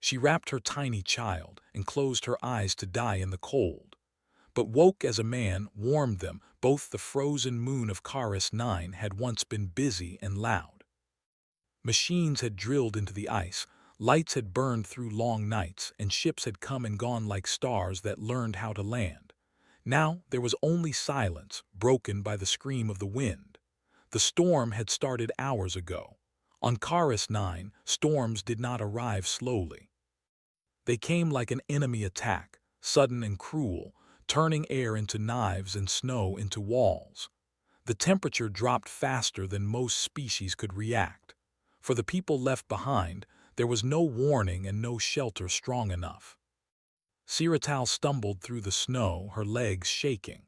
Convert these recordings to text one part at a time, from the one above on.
She wrapped her tiny child and closed her eyes to die in the cold, but woke as a man warmed them. Both the frozen moon of Caris 9 had once been busy and loud. Machines had drilled into the ice, lights had burned through long nights, and ships had come and gone like stars that learned how to land. Now there was only silence, broken by the scream of the wind. The storm had started hours ago. On Caris 9, storms did not arrive slowly. They came like an enemy attack, sudden and cruel, turning air into knives and snow into walls. The temperature dropped faster than most species could react. For the people left behind, there was no warning and no shelter strong enough. Siratal stumbled through the snow, her legs shaking.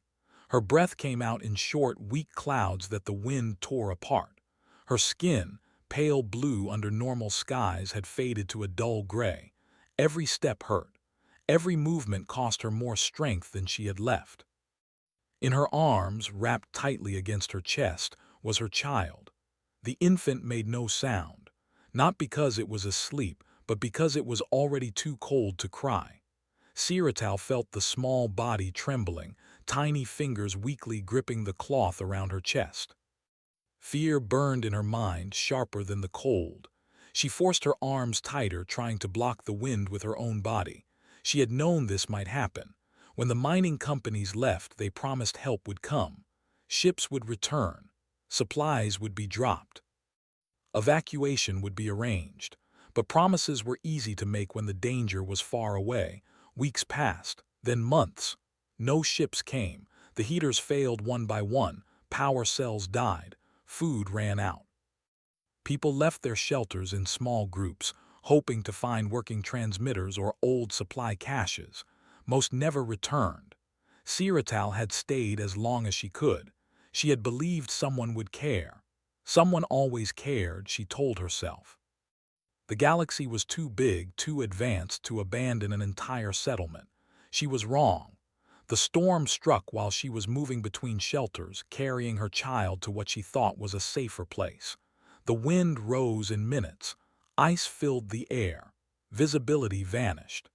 Her breath came out in short, weak clouds that the wind tore apart. Her skin, pale blue under normal skies, had faded to a dull gray. Every step hurt. Every movement cost her more strength than she had left. In her arms, wrapped tightly against her chest, was her child. The infant made no sound, not because it was asleep, but because it was already too cold to cry. Siratal felt the small body trembling, tiny fingers weakly gripping the cloth around her chest. Fear burned in her mind, sharper than the cold. She forced her arms tighter, trying to block the wind with her own body. She had known this might happen. When the mining companies left, they promised help would come. Ships would return. Supplies would be dropped. Evacuation would be arranged. But promises were easy to make when the danger was far away. Weeks passed, then months. No ships came. The heaters failed one by one. Power cells died. Food ran out. People left their shelters in small groups, hoping to find working transmitters or old supply caches. Most never returned. Siratal had stayed as long as she could. She had believed someone would care. Someone always cared, she told herself. The galaxy was too big, too advanced to abandon an entire settlement. She was wrong. The storm struck while she was moving between shelters, carrying her child to what she thought was a safer place. The wind rose in minutes. Ice filled the air. Visibility vanished.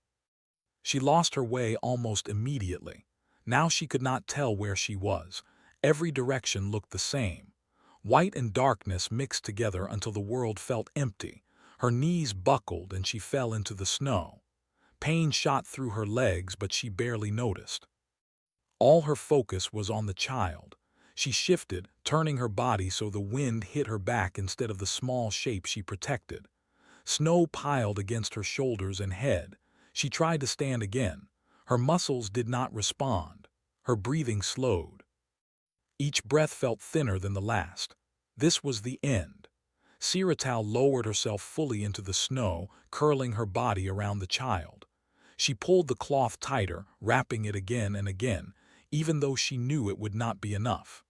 She lost her way almost immediately. Now she could not tell where she was. Every direction looked the same. White and darkness mixed together until the world felt empty. Her knees buckled and she fell into the snow. Pain shot through her legs, but she barely noticed. All her focus was on the child. She shifted, turning her body so the wind hit her back instead of the small shape she protected. Snow piled against her shoulders and head. She tried to stand again. Her muscles did not respond. Her breathing slowed. Each breath felt thinner than the last. This was the end. Siratal lowered herself fully into the snow, curling her body around the child. She pulled the cloth tighter, wrapping it again and again, even though she knew it would not be enough.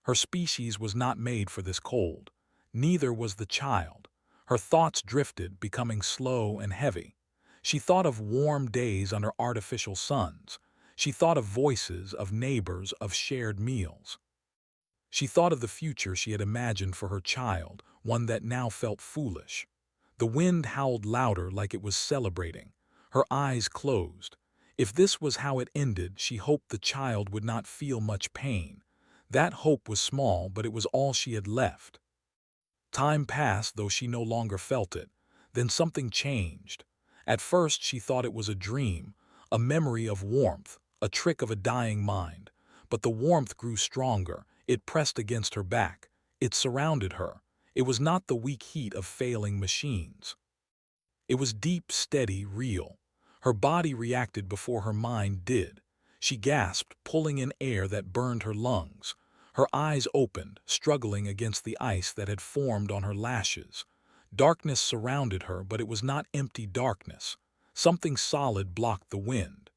Her species was not made for this cold. Neither was the child. Her thoughts drifted, becoming slow and heavy. She thought of warm days under artificial suns. She thought of voices, of neighbors, of shared meals. She thought of the future she had imagined for her child, one that now felt foolish. The wind howled louder, like it was celebrating. Her eyes closed. If this was how it ended, she hoped the child would not feel much pain. That hope was small, but it was all she had left. Time passed, though she no longer felt it. Then something changed. At first she thought it was a dream, a memory of warmth, a trick of a dying mind. But the warmth grew stronger. It pressed against her back. It surrounded her. It was not the weak heat of failing machines. It was deep, steady, real. Her body reacted before her mind did. She gasped, pulling in air that burned her lungs. Her eyes opened, struggling against the ice that had formed on her lashes. Darkness surrounded her, but it was not empty darkness. Something solid blocked the wind.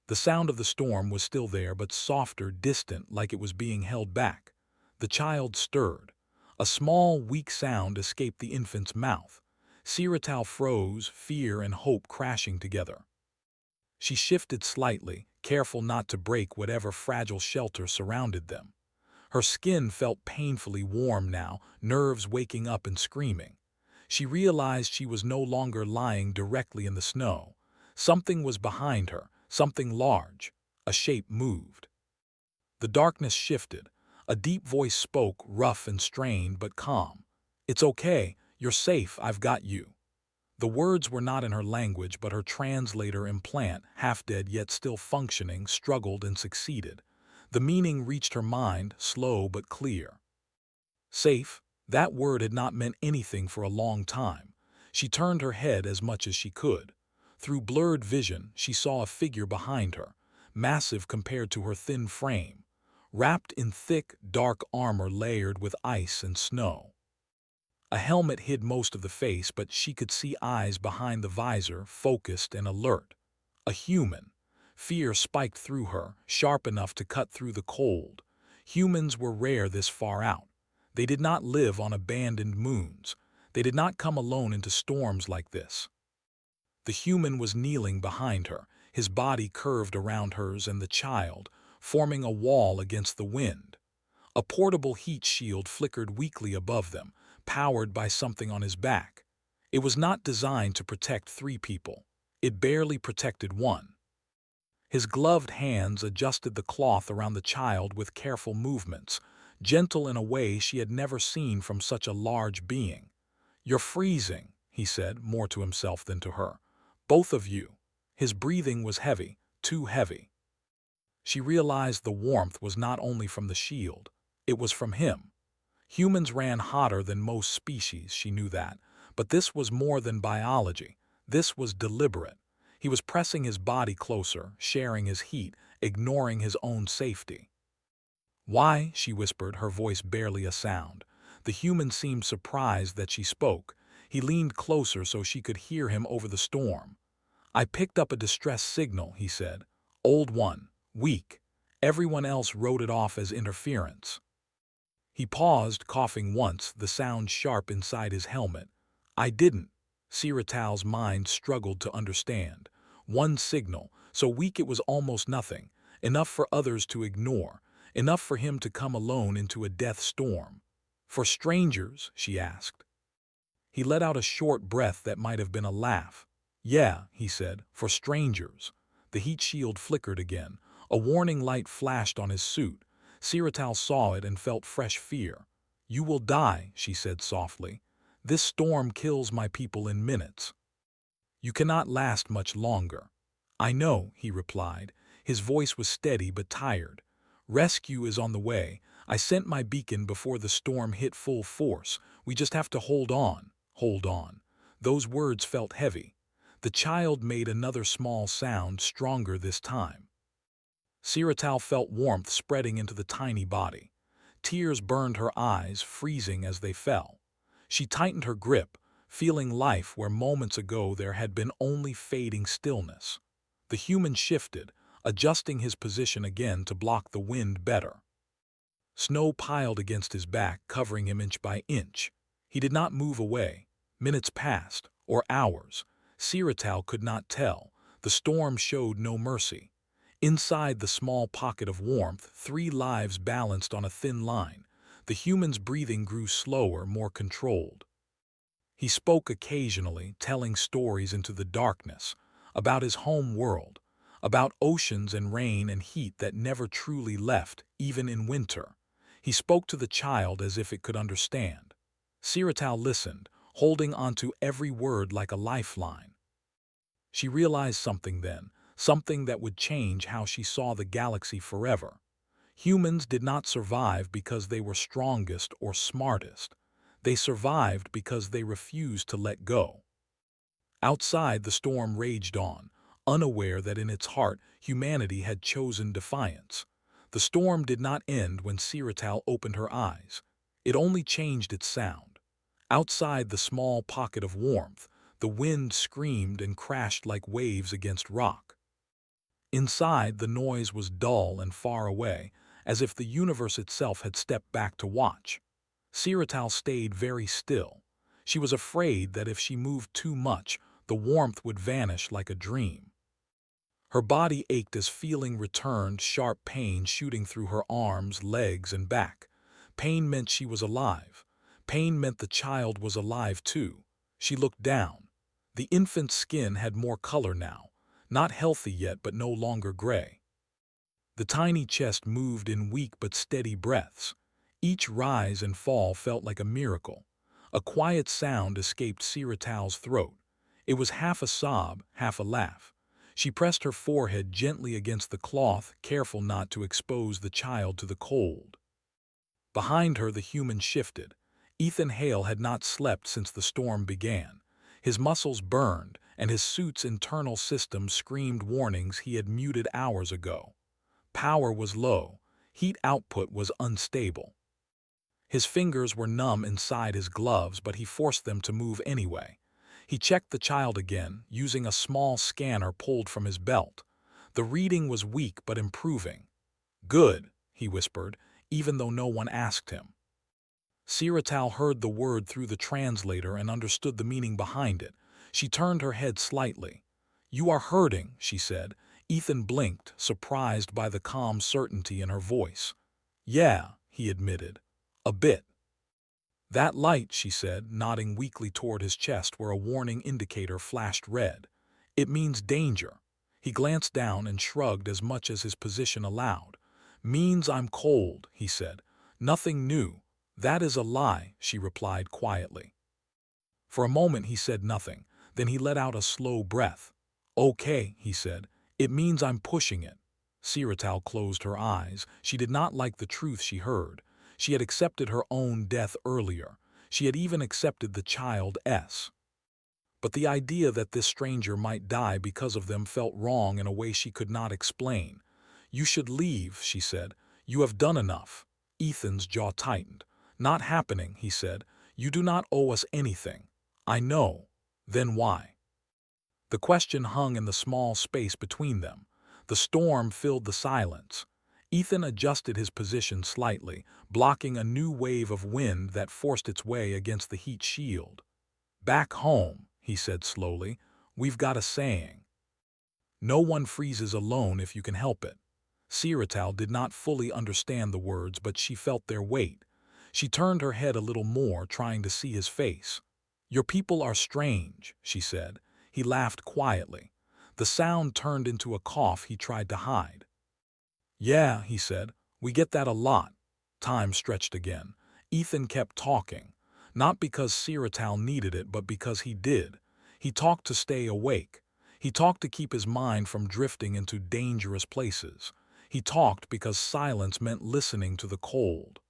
The sound of the storm was still there, but softer, distant, like it was being held back. The child stirred. A small, weak sound escaped the infant's mouth. Siratal froze, fear and hope crashing together. She shifted slightly, careful not to break whatever fragile shelter surrounded them. Her skin felt painfully warm now, nerves waking up and screaming. She realized she was no longer lying directly in the snow. Something was behind her, something large. A shape moved. The darkness shifted. A deep voice spoke, rough and strained but calm. "It's okay. You're safe. I've got you." The words were not in her language, but her translator implant, half-dead yet still functioning, struggled and succeeded. The meaning reached her mind, slow but clear. Safe, that word had not meant anything for a long time. She turned her head as much as she could. Through blurred vision, she saw a figure behind her, massive compared to her thin frame, wrapped in thick, dark armor layered with ice and snow. A helmet hid most of the face, but she could see eyes behind the visor, focused and alert. A human. Fear spiked through her, sharp enough to cut through the cold. Humans were rare this far out. They did not live on abandoned moons. They did not come alone into storms like this. The human was kneeling behind her, his body curved around hers and the child, forming a wall against the wind. A portable heat shield flickered weakly above them, powered by something on his back. It was not designed to protect three people. It barely protected one. His gloved hands adjusted the cloth around the child with careful movements, gentle in a way she had never seen from such a large being. "You're freezing," he said, more to himself than to her. "Both of you." His breathing was heavy, too heavy. She realized the warmth was not only from the shield. It was from him. Humans ran hotter than most species, she knew that, but this was more than biology. This was deliberate. He was pressing his body closer, sharing his heat, ignoring his own safety. "Why?" she whispered, her voice barely a sound. The human seemed surprised that she spoke. He leaned closer so she could hear him over the storm. "I picked up a distress signal," he said. "Old one. Weak. Everyone else wrote it off as interference." He paused, coughing once, the sound sharp inside his helmet. "I didn't." Siratal's mind struggled to understand. One signal, so weak it was almost nothing, enough for others to ignore, enough for him to come alone into a death storm. "For strangers?" she asked. He let out a short breath that might have been a laugh. "Yeah," he said, "for strangers." The heat shield flickered again. A warning light flashed on his suit. Siratal saw it and felt fresh fear. "You will die," she said softly. "This storm kills my people in minutes. You cannot last much longer." "I know," he replied. His voice was steady but tired. "Rescue is on the way. I sent my beacon before the storm hit full force. We just have to hold on, hold on." Those words felt heavy. The child made another small sound, stronger this time. Siratal felt warmth spreading into the tiny body. Tears burned her eyes, freezing as they fell. She tightened her grip, feeling life where moments ago there had been only fading stillness. The human shifted, adjusting his position again to block the wind better. Snow piled against his back, covering him inch by inch. He did not move away. Minutes passed, or hours. Siratal could not tell. The storm showed no mercy. Inside the small pocket of warmth, three lives balanced on a thin line. The human's breathing grew slower, more controlled. He spoke occasionally, telling stories into the darkness, about his home world, about oceans and rain and heat that never truly left, even in winter. He spoke to the child as if it could understand. Siratal listened, holding onto every word like a lifeline. She realized something then, something that would change how she saw the galaxy forever. Humans did not survive because they were strongest or smartest. They survived because they refused to let go. Outside, the storm raged on, unaware that in its heart humanity had chosen defiance. The storm did not end when Siratal opened her eyes. It only changed its sound. Outside the small pocket of warmth, the wind screamed and crashed like waves against rock. Inside, the noise was dull and far away, as if the universe itself had stepped back to watch. Siratal stayed very still. She was afraid that if she moved too much, the warmth would vanish like a dream. Her body ached as feeling returned, sharp pain shooting through her arms, legs, and back. Pain meant she was alive. Pain meant the child was alive too. She looked down. The infant's skin had more color now, not healthy yet but no longer gray. The tiny chest moved in weak but steady breaths. Each rise and fall felt like a miracle. A quiet sound escaped Siratal's throat. It was half a sob, half a laugh. She pressed her forehead gently against the cloth, careful not to expose the child to the cold. Behind her the human shifted. Ethan Hale had not slept since the storm began. His muscles burned, and his suit's internal system screamed warnings he had muted hours ago. Power was low. Heat output was unstable. His fingers were numb inside his gloves, but he forced them to move anyway. He checked the child again, using a small scanner pulled from his belt. The reading was weak but improving. "Good," he whispered, even though no one asked him. Siratal heard the word through the translator and understood the meaning behind it. She turned her head slightly. "You are hurting," she said. Ethan blinked, surprised by the calm certainty in her voice. "Yeah," he admitted. "A bit." "That light," she said, nodding weakly toward his chest where a warning indicator flashed red. "It means danger." He glanced down and shrugged as much as his position allowed. "Means I'm cold," he said. "Nothing new." "That is a lie," she replied quietly. For a moment he said nothing. Then he let out a slow breath. "Okay," he said. "It means I'm pushing it." Siratal closed her eyes. She did not like the truth she heard. She had accepted her own death earlier. She had even accepted the child's. But the idea that this stranger might die because of them felt wrong in a way she could not explain. "You should leave," she said. "You have done enough." Ethan's jaw tightened. "Not happening," he said. "You do not owe us anything." "I know." "Then why?" The question hung in the small space between them. The storm filled the silence. Ethan adjusted his position slightly, blocking a new wave of wind that forced its way against the heat shield. "Back home," he said slowly, "we've got a saying. No one freezes alone if you can help it." Siratal did not fully understand the words, but she felt their weight. She turned her head a little more, trying to see his face. "Your people are strange," she said. He laughed quietly. The sound turned into a cough he tried to hide. "Yeah," he said, "we get that a lot." Time stretched again. Ethan kept talking. Not because Siratal needed it, but because he did. He talked to stay awake. He talked to keep his mind from drifting into dangerous places. He talked because silence meant listening to the cold.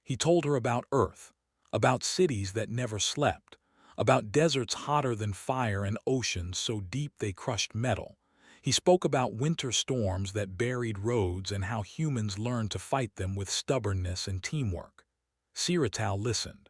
He told her about Earth, about cities that never slept, about deserts hotter than fire and oceans so deep they crushed metal. He spoke about winter storms that buried roads and how humans learned to fight them with stubbornness and teamwork. Siratal listened.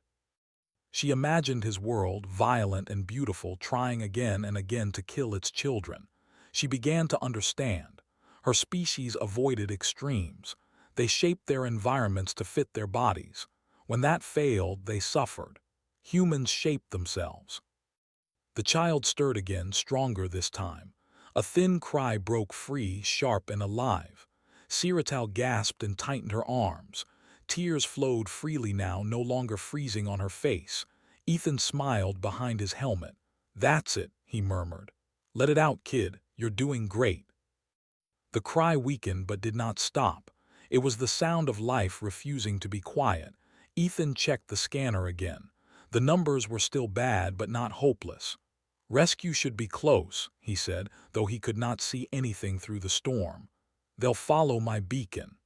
She imagined his world, violent and beautiful, trying again and again to kill its children. She began to understand. Her species avoided extremes. They shaped their environments to fit their bodies. When that failed, they suffered. Humans shaped themselves. The child stirred again, stronger this time. A thin cry broke free, sharp and alive. Siratal gasped and tightened her arms. Tears flowed freely now, no longer freezing on her face. Ethan smiled behind his helmet. "That's it," he murmured. "Let it out, kid. You're doing great." The cry weakened but did not stop. It was the sound of life refusing to be quiet. Ethan checked the scanner again. The numbers were still bad but not hopeless. "Rescue should be close," he said, though he could not see anything through the storm. "They'll follow my beacon."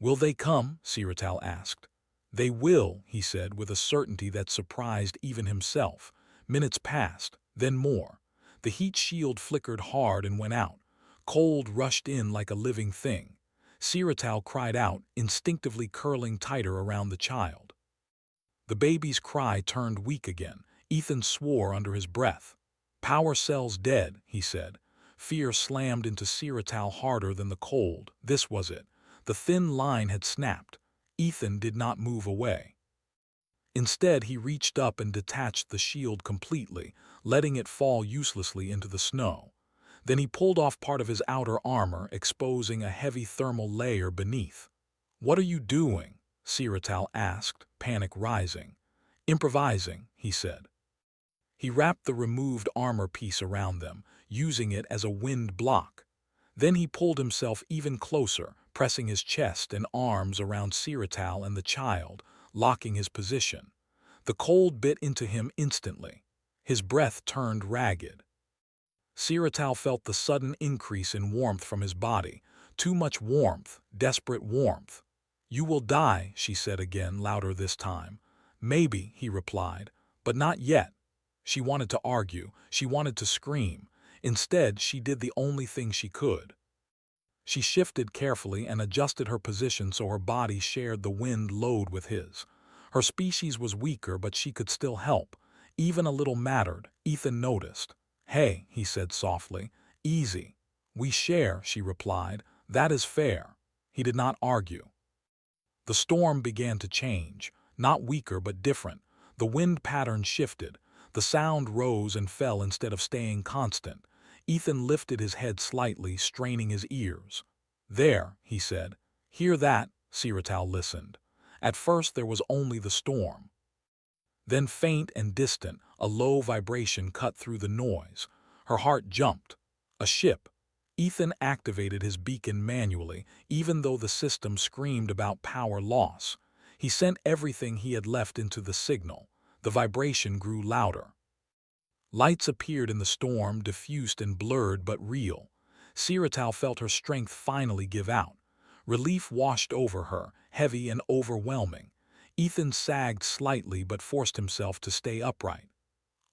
"Will they come?" Siratal asked. "They will," he said with a certainty that surprised even himself. Minutes passed, then more. The heat shield flickered hard and went out. Cold rushed in like a living thing. Siratal cried out, instinctively curling tighter around the child. The baby's cry turned weak again. Ethan swore under his breath. "Power cells dead," he said. Fear slammed into Siratal harder than the cold. This was it. The thin line had snapped. Ethan did not move away. Instead, he reached up and detached the shield completely, letting it fall uselessly into the snow. Then he pulled off part of his outer armor, exposing a heavy thermal layer beneath. "What are you doing?" Siratal asked, panic rising. "Improvising," he said. He wrapped the removed armor piece around them, using it as a wind block. Then he pulled himself even closer, pressing his chest and arms around Siratal and the child, locking his position. The cold bit into him instantly. His breath turned ragged. Siratal felt the sudden increase in warmth from his body. Too much warmth, desperate warmth. "You will die," she said again, louder this time. "Maybe," he replied, "but not yet." She wanted to argue, she wanted to scream. Instead, she did the only thing she could. She shifted carefully and adjusted her position so her body shared the wind load with his. Her species was weaker, but she could still help. Even a little mattered, Ethan noticed. "Hey," he said softly, "easy." "We share," she replied. "That is fair." He did not argue. The storm began to change, not weaker but different. The wind pattern shifted. The sound rose and fell instead of staying constant. Ethan lifted his head slightly, straining his ears. "There," he said. "Hear that?" Siratal listened. At first there was only the storm. Then faint and distant, a low vibration cut through the noise. Her heart jumped. A ship. Ethan activated his beacon manually, even though the system screamed about power loss. He sent everything he had left into the signal. The vibration grew louder. Lights appeared in the storm, diffused and blurred but real. Siratal felt her strength finally give out. Relief washed over her, heavy and overwhelming. Ethan sagged slightly but forced himself to stay upright.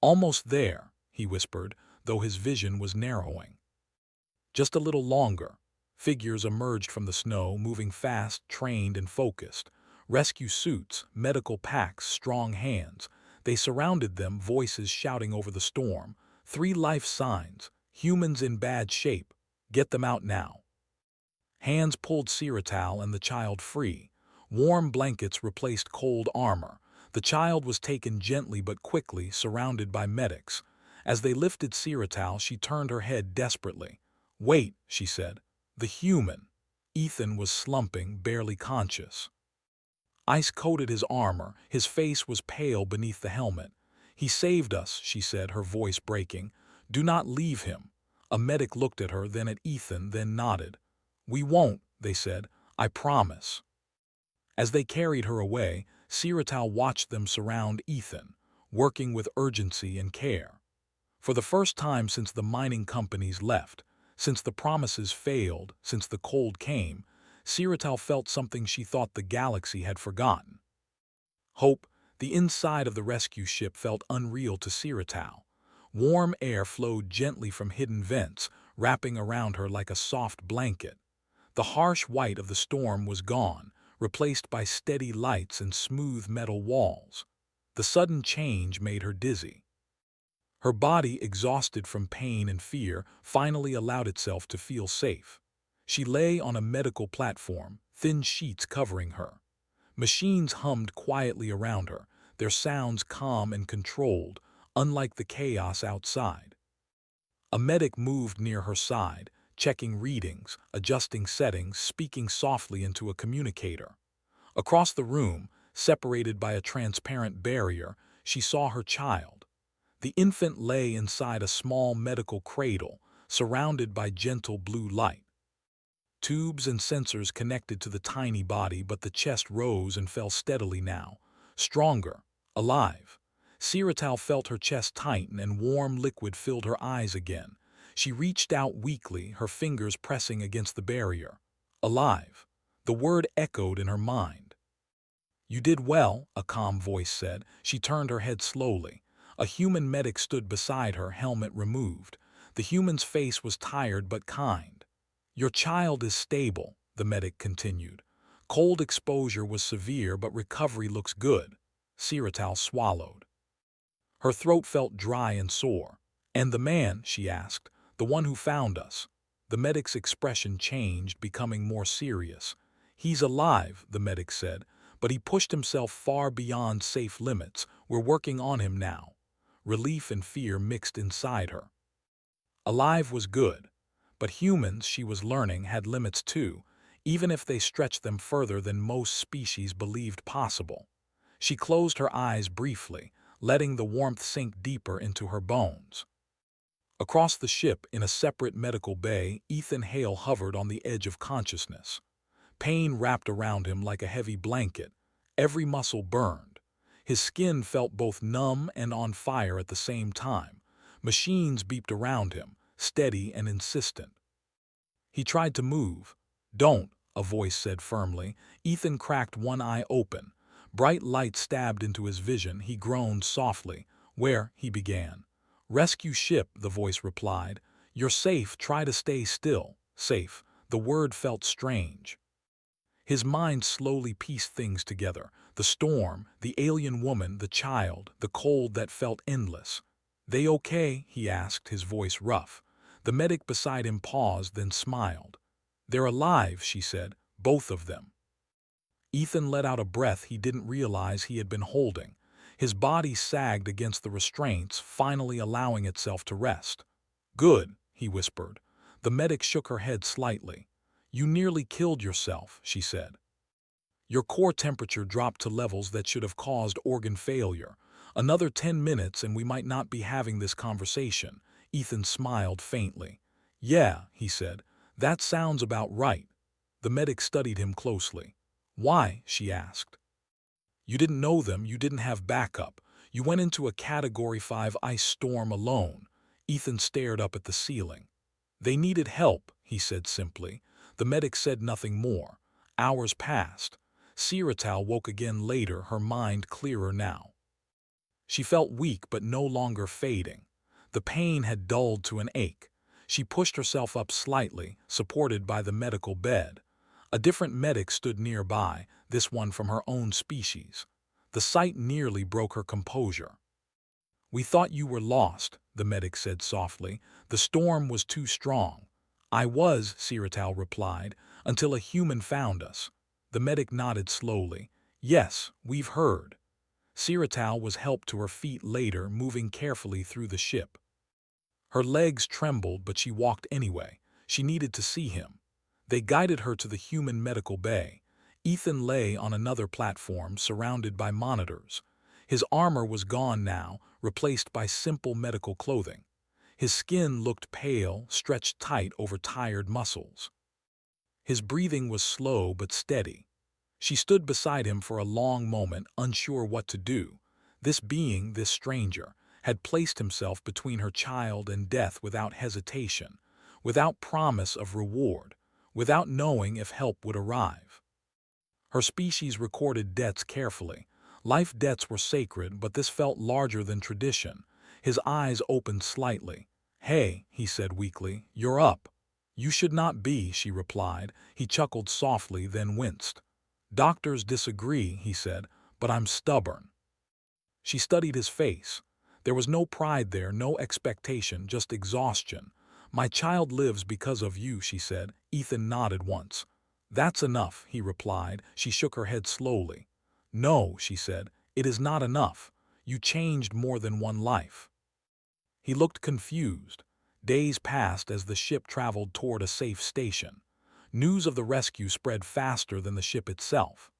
"Almost there," he whispered, though his vision was narrowing. Just a little longer. Figures emerged from the snow, moving fast, trained and focused. Rescue suits, medical packs, strong hands. They surrounded them, voices shouting over the storm. 3 life signs. Humans in bad shape. Get them out now. Hands pulled Siratal and the child free. Warm blankets replaced cold armor. The child was taken gently but quickly, surrounded by medics. As they lifted Siratal, she turned her head desperately. "Wait," she said. "The human." Ethan was slumping, barely conscious. Ice coated his armor. His face was pale beneath the helmet. "He saved us," she said, her voice breaking. "Do not leave him." A medic looked at her, then at Ethan, then nodded. "We won't," they said. "I promise." As they carried her away, Siratal watched them surround Ethan, working with urgency and care. For the first time since the mining companies left, since the promises failed, since the cold came, Siratal felt something she thought the galaxy had forgotten. Hope. The inside of the rescue ship felt unreal to Siratal. Warm air flowed gently from hidden vents, wrapping around her like a soft blanket. The harsh white of the storm was gone, replaced by steady lights and smooth metal walls. The sudden change made her dizzy. Her body, exhausted from pain and fear, finally allowed itself to feel safe. She lay on a medical platform, thin sheets covering her. Machines hummed quietly around her, their sounds calm and controlled, unlike the chaos outside. A medic moved near her side, checking readings, adjusting settings, speaking softly into a communicator. Across the room, separated by a transparent barrier, she saw her child. The infant lay inside a small medical cradle, surrounded by gentle blue light. Tubes and sensors connected to the tiny body, but the chest rose and fell steadily now, stronger, alive. Siratal felt her chest tighten and warm liquid filled her eyes again. She reached out weakly, her fingers pressing against the barrier. Alive. The word echoed in her mind. "You did well," a calm voice said. She turned her head slowly. A human medic stood beside her, helmet removed. The human's face was tired but kind. "Your child is stable," the medic continued. "Cold exposure was severe, but recovery looks good." Siratal swallowed. Her throat felt dry and sore. "And the man?" she asked. "The one who found us?" The medic's expression changed, becoming more serious. "He's alive," the medic said, "but he pushed himself far beyond safe limits. We're working on him now." Relief and fear mixed inside her. Alive was good, but humans, she was learning, had limits too, even if they stretched them further than most species believed possible. She closed her eyes briefly, letting the warmth sink deeper into her bones. Across the ship, in a separate medical bay, Ethan Hale hovered on the edge of consciousness. Pain wrapped around him like a heavy blanket. Every muscle burned. His skin felt both numb and on fire at the same time. Machines beeped around him, steady and insistent. He tried to move. "Don't," a voice said firmly. Ethan cracked one eye open. Bright light stabbed into his vision. He groaned softly. "Where?" he began. "Rescue ship," the voice replied. "You're safe. Try to stay still." Safe. The word felt strange. His mind slowly pieced things together. The storm, the alien woman, the child, the cold that felt endless. "They okay?" he asked, his voice rough. The medic beside him paused, then smiled. "They're alive," she said, "both of them." Ethan let out a breath he didn't realize he had been holding. His body sagged against the restraints, finally allowing itself to rest. "Good," he whispered. The medic shook her head slightly. "You nearly killed yourself," she said. "Your core temperature dropped to levels that should have caused organ failure. Another 10 minutes and we might not be having this conversation." Ethan smiled faintly. "Yeah," he said, "that sounds about right." The medic studied him closely. "Why?" she asked. "You didn't know them, you didn't have backup. You went into a Category 5 ice storm alone." Ethan stared up at the ceiling. "They needed help," he said simply. The medic said nothing more. Hours passed. Siratal woke again later, her mind clearer now. She felt weak but no longer fading. The pain had dulled to an ache. She pushed herself up slightly, supported by the medical bed. A different medic stood nearby, this one from her own species. The sight nearly broke her composure. "We thought you were lost," the medic said softly. "The storm was too strong." "I was," Siratal replied, "until a human found us." The medic nodded slowly. "Yes, we've heard." Siratal was helped to her feet later, moving carefully through the ship. Her legs trembled, but she walked anyway. She needed to see him. They guided her to the human medical bay. Ethan lay on another platform, surrounded by monitors. His armor was gone now, replaced by simple medical clothing. His skin looked pale, stretched tight over tired muscles. His breathing was slow but steady. She stood beside him for a long moment, unsure what to do. This being, this stranger, had placed himself between her child and death without hesitation, without promise of reward, without knowing if help would arrive. Her species recorded debts carefully. Life debts were sacred, but this felt larger than tradition. His eyes opened slightly. "Hey," he said weakly, "you're up." "You should not be," she replied. He chuckled softly, then winced. "Doctors disagree," he said, "but I'm stubborn." She studied his face. There was no pride there, no expectation, just exhaustion. "My child lives because of you," she said. Ethan nodded once. "That's enough," he replied. She shook her head slowly. "No," she said, "it is not enough. You changed more than one life." He looked confused. Days passed as the ship traveled toward a safe station. News of the rescue spread faster than the ship itself.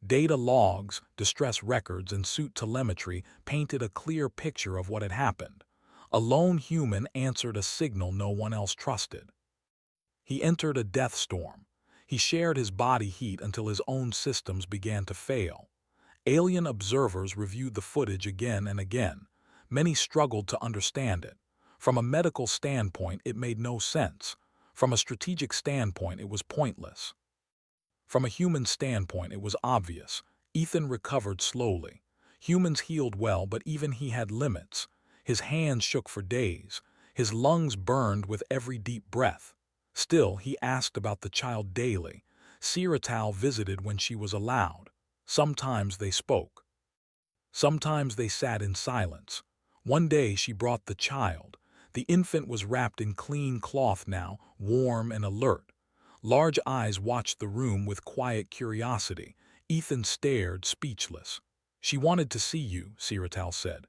Data logs, distress records, and suit telemetry painted a clear picture of what had happened. A lone human answered a signal no one else trusted. He entered a death storm. He shared his body heat until his own systems began to fail. Alien observers reviewed the footage again and again. Many struggled to understand it. From a medical standpoint, it made no sense. From a strategic standpoint, it was pointless. From a human standpoint, it was obvious. Ethan recovered slowly. Humans healed well, but even he had limits. His hands shook for days. His lungs burned with every deep breath. Still, he asked about the child daily. Siratal visited when she was allowed. Sometimes they spoke. Sometimes they sat in silence. One day she brought the child. The infant was wrapped in clean cloth now, warm and alert. Large eyes watched the room with quiet curiosity. Ethan stared, speechless. "She wanted to see you," Siratal said.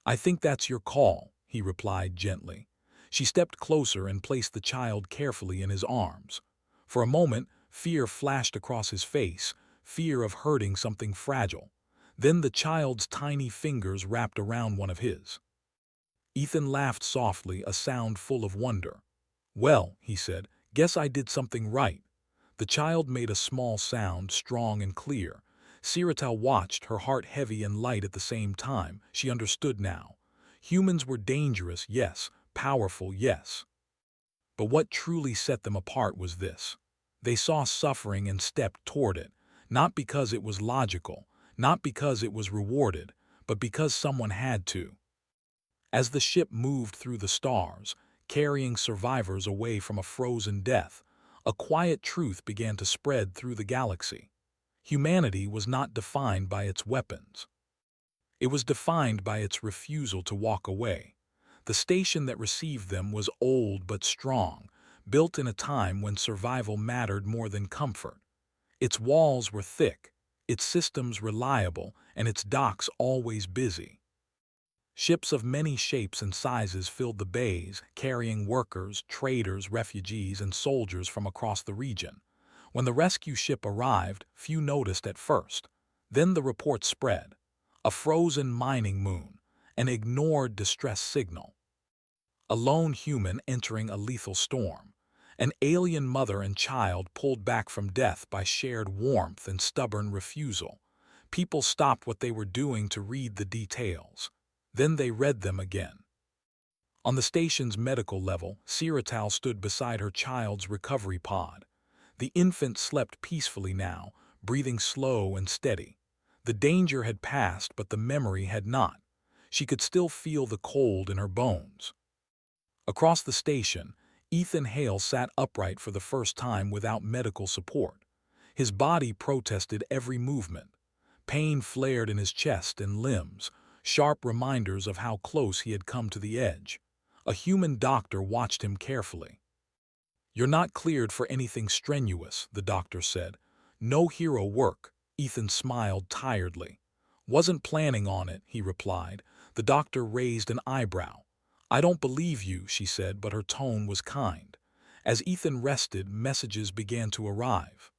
"I think that's your call," he replied gently. She stepped closer and placed the child carefully in his arms. For a moment, fear flashed across his face, fear of hurting something fragile. Then the child's tiny fingers wrapped around one of his. Ethan laughed softly, a sound full of wonder. "Well," he said, "guess I did something right." The child made a small sound, strong and clear. Siratal watched, her heart heavy and light at the same time. She understood now. Humans were dangerous, yes. Powerful, yes. But what truly set them apart was this. They saw suffering and stepped toward it, not because it was logical, not because it was rewarded, but because someone had to. As the ship moved through the stars, carrying survivors away from a frozen death, a quiet truth began to spread through the galaxy. Humanity was not defined by its weapons. It was defined by its refusal to walk away. The station that received them was old but strong, built in a time when survival mattered more than comfort. Its walls were thick, its systems reliable, and its docks always busy. Ships of many shapes and sizes filled the bays, carrying workers, traders, refugees, and soldiers from across the region. When the rescue ship arrived, few noticed at first. Then the report spread. A frozen mining moon, an ignored distress signal. A lone human entering a lethal storm. An alien mother and child pulled back from death by shared warmth and stubborn refusal. People stopped what they were doing to read the details. Then they read them again. On the station's medical level, Siratal stood beside her child's recovery pod. The infant slept peacefully now, breathing slow and steady. The danger had passed, but the memory had not. She could still feel the cold in her bones. Across the station, Ethan Hale sat upright for the first time without medical support. His body protested every movement. Pain flared in his chest and limbs, sharp reminders of how close he had come to the edge. A human doctor watched him carefully. "You're not cleared for anything strenuous," the doctor said. "No hero work." Ethan smiled tiredly. "Wasn't planning on it," he replied. The doctor raised an eyebrow. "I don't believe you," she said, but her tone was kind. As Ethan rested, messages began to arrive.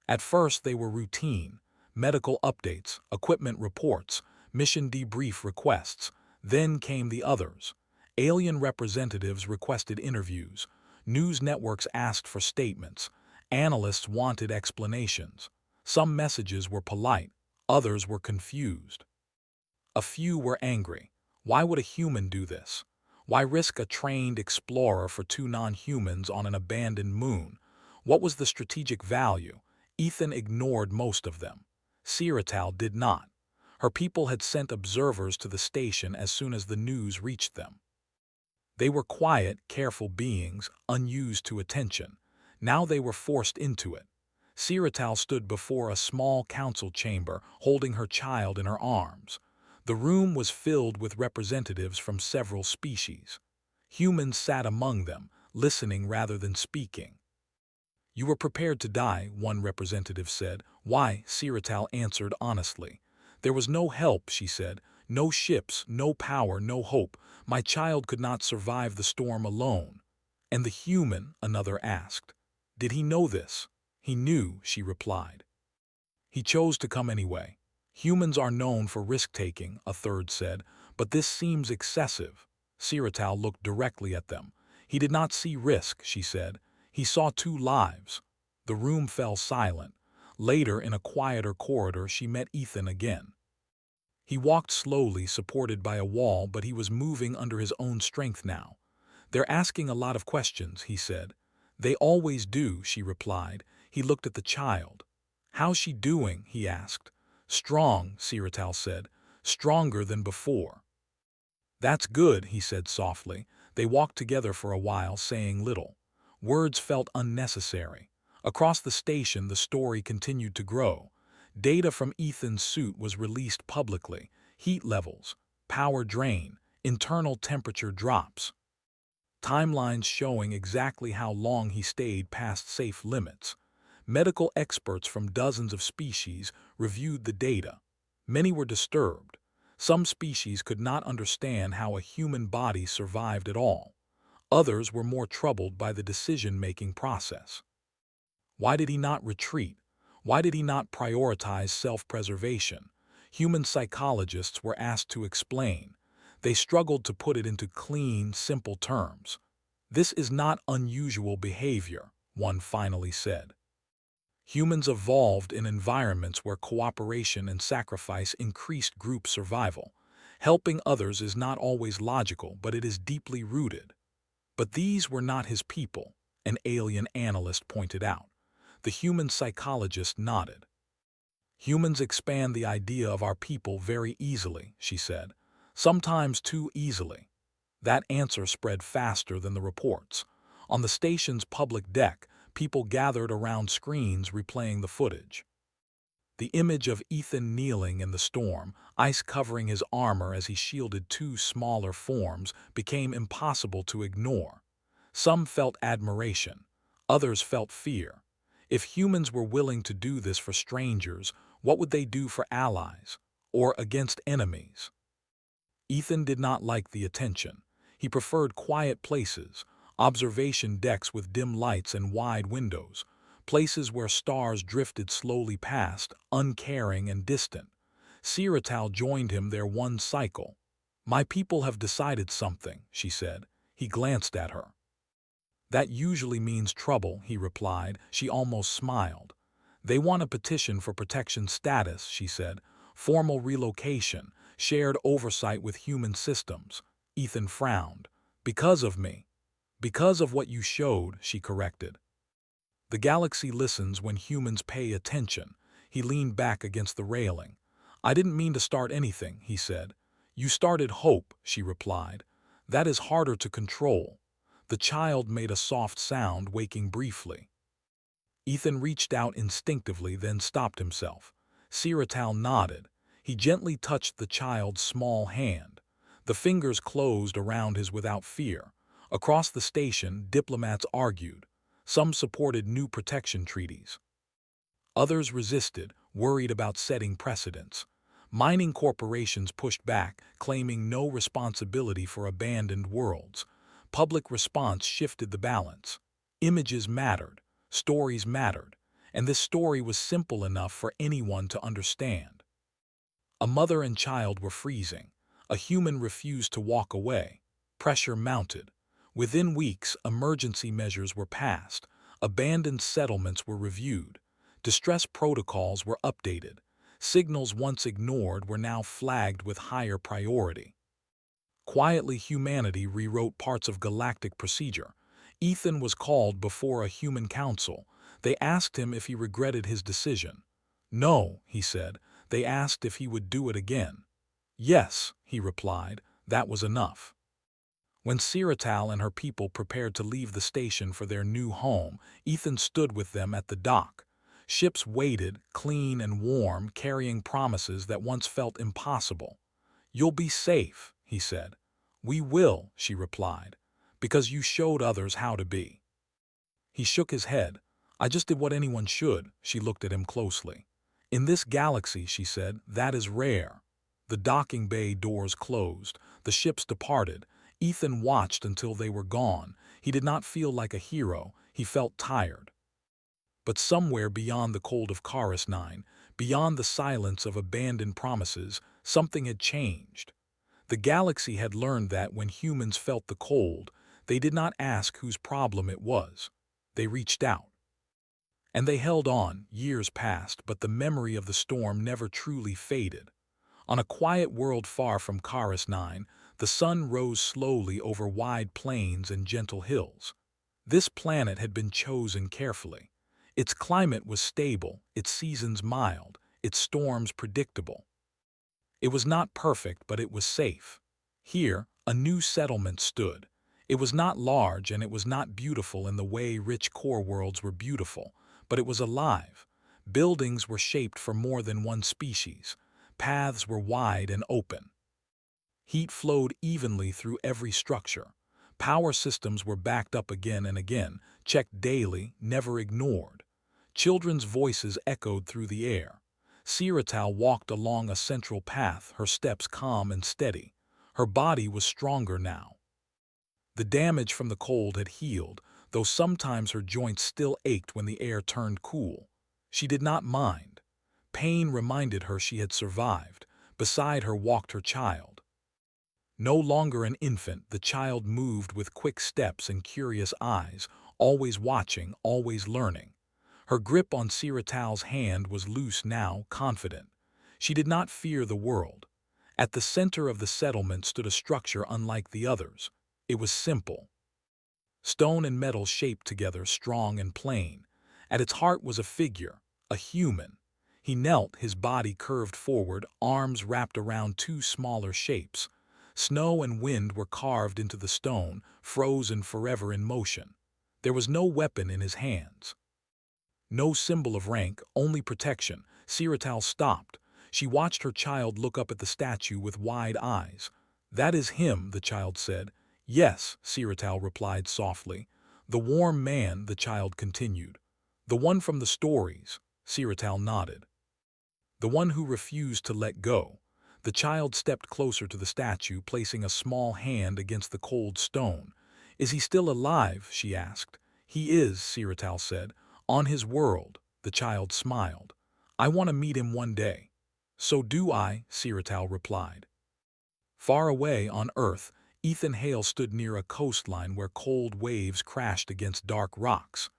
At first they were routine: medical updates, equipment reports, mission debrief requests. Then came the others. Alien representatives requested interviews. News networks asked for statements. Analysts wanted explanations. Some messages were polite, others were confused. A few were angry. Why would a human do this? Why risk a trained explorer for two non-humans on an abandoned moon? What was the strategic value? Ethan ignored most of them. Siratal did not. Her people had sent observers to the station as soon as the news reached them. They were quiet, careful beings, unused to attention. Now they were forced into it. Siratal stood before a small council chamber, holding her child in her arms. The room was filled with representatives from several species. Humans sat among them, listening rather than speaking. "You were prepared to die," one representative said. "Why?" Siratal answered honestly. "There was no help," she said. "No ships, no power, no hope. My child could not survive the storm alone." "And the human?" another asked. "Did he know this?" "He knew," she replied. "He chose to come anyway." "Humans are known for risk-taking," a third said, "but this seems excessive." Siratal looked directly at them. "He did not see risk," she said. "He saw two lives." The room fell silent. Later, in a quieter corridor, she met Ethan again. He walked slowly, supported by a wall, but he was moving under his own strength now. "They're asking a lot of questions," he said. "They always do," she replied. He looked at the child. "How's she doing?" he asked. "Strong," Siratal said. "Stronger than before." "That's good," he said softly. They walked together for a while, saying little. Words felt unnecessary. Across the station, the story continued to grow. Data from Ethan's suit was released publicly: heat levels, power drain, internal temperature drops. Timelines showing exactly how long he stayed past safe limits. Medical experts from dozens of species reviewed the data. Many were disturbed. Some species could not understand how a human body survived at all. Others were more troubled by the decision-making process. Why did he not retreat? Why did he not prioritize self-preservation? Human psychologists were asked to explain. They struggled to put it into clean, simple terms. "This is not unusual behavior," one finally said. Humans evolved in environments where cooperation and sacrifice increased group survival. Helping others is not always logical, but it is deeply rooted. But these were not his people, an alien analyst pointed out. The human psychologist nodded. "Humans expand the idea of our people very easily," she said. "Sometimes too easily." That answer spread faster than the reports. On the station's public deck, people gathered around screens replaying the footage. The image of Ethan kneeling in the storm, ice covering his armor as he shielded two smaller forms, became impossible to ignore. Some felt admiration. Others felt fear. If humans were willing to do this for strangers, what would they do for allies? Or against enemies? Ethan did not like the attention. He preferred quiet places, observation decks with dim lights and wide windows, places where stars drifted slowly past, uncaring and distant. Siratal joined him there one cycle. "My people have decided something," she said. He glanced at her. "That usually means trouble," he replied. She almost smiled. "They want a petition for protection status," she said. "Formal relocation, shared oversight with human systems." Ethan frowned. "Because of me." "Because of what you showed," she corrected. "The galaxy listens when humans pay attention." He leaned back against the railing. "I didn't mean to start anything," he said. "You started hope," she replied. "That is harder to control." The child made a soft sound, waking briefly. Ethan reached out instinctively, then stopped himself. Siratal nodded. He gently touched the child's small hand. The fingers closed around his without fear. Across the station, diplomats argued. Some supported new protection treaties. Others resisted, worried about setting precedents. Mining corporations pushed back, claiming no responsibility for abandoned worlds. Public response shifted the balance. Images mattered, stories mattered, and this story was simple enough for anyone to understand. A mother and child were freezing. A human refused to walk away. Pressure mounted. Within weeks, emergency measures were passed. Abandoned settlements were reviewed. Distress protocols were updated. Signals once ignored were now flagged with higher priority. Quietly, humanity rewrote parts of galactic procedure. Ethan was called before a human council. They asked him if he regretted his decision. "No," he said. They asked if he would do it again. "Yes," he replied. That was enough. When Siratal and her people prepared to leave the station for their new home, Ethan stood with them at the dock. Ships waited, clean and warm, carrying promises that once felt impossible. "You'll be safe," he said. "We will," she replied, "because you showed others how to be." He shook his head. "I just did what anyone should." She looked at him closely. "In this galaxy," she said, "that is rare." The docking bay doors closed. The ships departed. Ethan watched until they were gone. He did not feel like a hero. He felt tired. But somewhere beyond the cold of Chorus 9, beyond the silence of abandoned promises, something had changed. The galaxy had learned that when humans felt the cold, they did not ask whose problem it was. They reached out. And they held on. Years passed, but the memory of the storm never truly faded. On a quiet world far from Chorus 9, the sun rose slowly over wide plains and gentle hills. This planet had been chosen carefully. Its climate was stable, its seasons mild, its storms predictable. It was not perfect, but it was safe. Here, a new settlement stood. It was not large and it was not beautiful in the way rich core worlds were beautiful, but it was alive. Buildings were shaped for more than one species. Paths were wide and open. Heat flowed evenly through every structure. Power systems were backed up again and again, checked daily, never ignored. Children's voices echoed through the air. Siratal walked along a central path, her steps calm and steady. Her body was stronger now. The damage from the cold had healed, though sometimes her joints still ached when the air turned cool. She did not mind. Pain reminded her she had survived. Beside her walked her child. No longer an infant, the child moved with quick steps and curious eyes, always watching, always learning. Her grip on Siratal's hand was loose now, confident. She did not fear the world. At the center of the settlement stood a structure unlike the others. It was simple. Stone and metal shaped together, strong and plain. At its heart was a figure, a human. He knelt, his body curved forward, arms wrapped around two smaller shapes. Snow and wind were carved into the stone, frozen forever in motion. There was no weapon in his hands. No symbol of rank, only protection. Siratal stopped. She watched her child look up at the statue with wide eyes. "That is him," the child said. "Yes," Siratal replied softly. "The warm man," the child continued. "The one from the stories." Siratal nodded. "The one who refused to let go." The child stepped closer to the statue, placing a small hand against the cold stone. "Is he still alive?" she asked. "He is," Siratal said. "On his world." The child smiled. "I want to meet him one day." "So do I," Siratal replied. Far away on Earth, Ethan Hale stood near a coastline where cold waves crashed against dark rocks.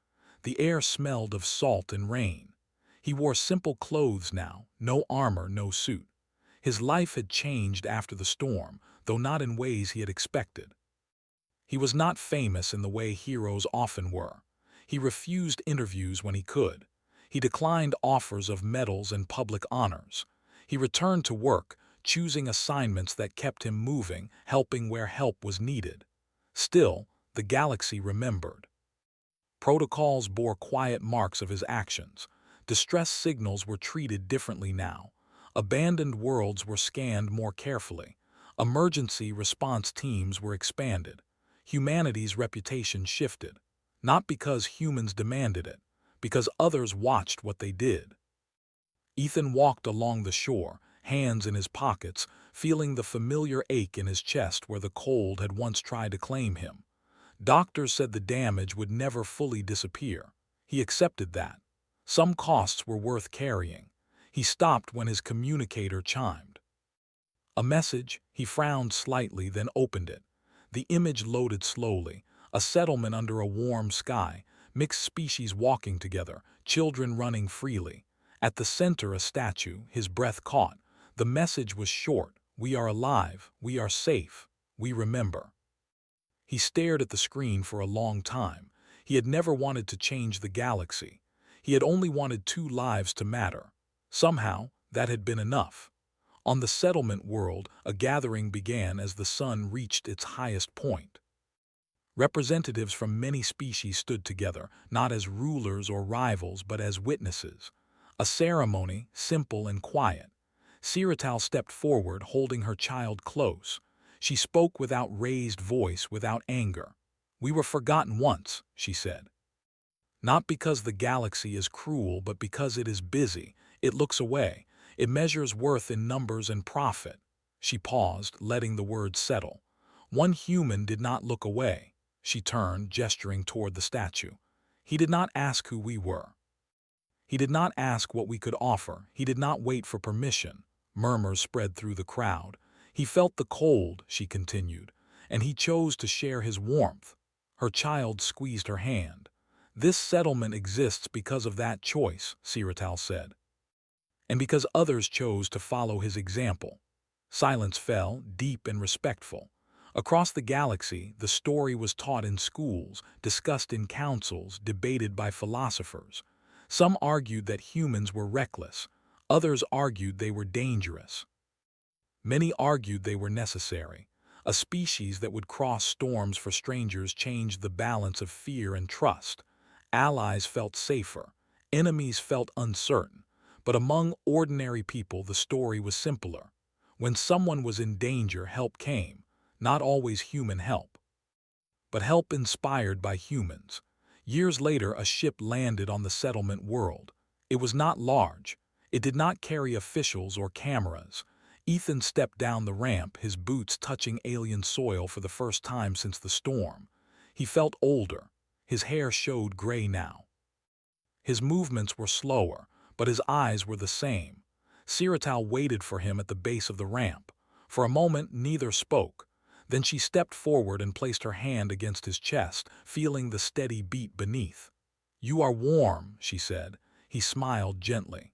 The air smelled of salt and rain. He wore simple clothes now, no armor, no suit. His life had changed after the storm, though not in ways he had expected. He was not famous in the way heroes often were. He refused interviews when he could. He declined offers of medals and public honors. He returned to work, choosing assignments that kept him moving, helping where help was needed. Still, the galaxy remembered. Protocols bore quiet marks of his actions. Distress signals were treated differently now. Abandoned worlds were scanned more carefully. Emergency response teams were expanded. Humanity's reputation shifted. Not because humans demanded it, because others watched what they did. Ethan walked along the shore, hands in his pockets, feeling the familiar ache in his chest where the cold had once tried to claim him. Doctors said the damage would never fully disappear. He accepted that. Some costs were worth carrying. He stopped when his communicator chimed. A message. He frowned slightly, then opened it. The image loaded slowly. A settlement under a warm sky, mixed species walking together, children running freely. At the center a statue, his breath caught. The message was short. "We are alive. We are safe. We remember." He stared at the screen for a long time. He had never wanted to change the galaxy. He had only wanted 2 lives to matter. Somehow, that had been enough. On the settlement world, a gathering began as the sun reached its highest point. Representatives from many species stood together, not as rulers or rivals, but as witnesses. A ceremony, simple and quiet. Siratal stepped forward, holding her child close. She spoke without raised voice, without anger. "We were forgotten once," she said. "Not because the galaxy is cruel, but because it is busy. It looks away. It measures worth in numbers and profit." She paused, letting the words settle. "One human did not look away." She turned, gesturing toward the statue. "He did not ask who we were. He did not ask what we could offer. He did not wait for permission." Murmurs spread through the crowd. "He felt the cold," she continued, "and he chose to share his warmth." Her child squeezed her hand. "This settlement exists because of that choice," Siratal said. "And because others chose to follow his example." Silence fell, deep and respectful. Across the galaxy, the story was taught in schools, discussed in councils, debated by philosophers. Some argued that humans were reckless. Others argued they were dangerous. Many argued they were necessary. A species that would cross storms for strangers changed the balance of fear and trust. Allies felt safer. Enemies felt uncertain. But among ordinary people, the story was simpler. When someone was in danger, help came. Not always human help, but help inspired by humans. Years later, a ship landed on the settlement world. It was not large. It did not carry officials or cameras. Ethan stepped down the ramp, his boots touching alien soil for the first time since the storm. He felt older. His hair showed gray now. His movements were slower, but his eyes were the same. Siratal waited for him at the base of the ramp. For a moment, neither spoke. Then she stepped forward and placed her hand against his chest, feeling the steady beat beneath. "You are warm," she said. He smiled gently.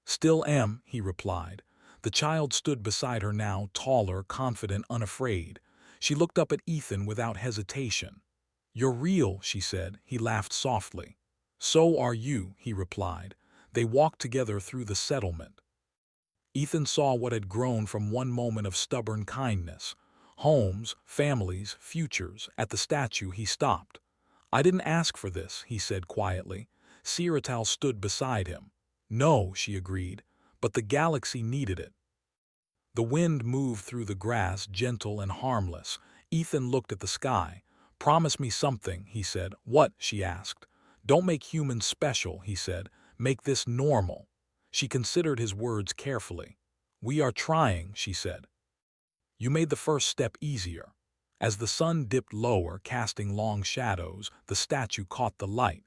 "Still am," he replied. The child stood beside her now, taller, confident, unafraid. She looked up at Ethan without hesitation. "You're real," she said. He laughed softly. "So are you," he replied. They walked together through the settlement. Ethan saw what had grown from one moment of stubborn kindness. Homes, families, futures. At the statue, he stopped. "I didn't ask for this," he said quietly. Siratal stood beside him. "No," she agreed, "but the galaxy needed it." The wind moved through the grass, gentle and harmless. Ethan looked at the sky. "Promise me something," he said. "What?" she asked. "Don't make humans special," he said. "Make this normal." She considered his words carefully. "We are trying," she said. "You made the first step easier." As the sun dipped lower, casting long shadows, the statue caught the light.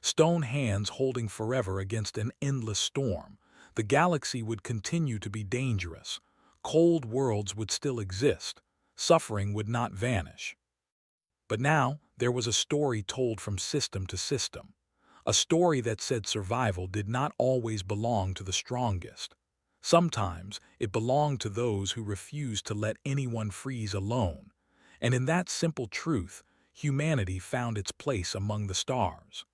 Stone hands holding forever against an endless storm. The galaxy would continue to be dangerous. Cold worlds would still exist. Suffering would not vanish. But now, there was a story told from system to system. A story that said survival did not always belong to the strongest. Sometimes, it belonged to those who refused to let anyone freeze alone. And in that simple truth, humanity found its place among the stars.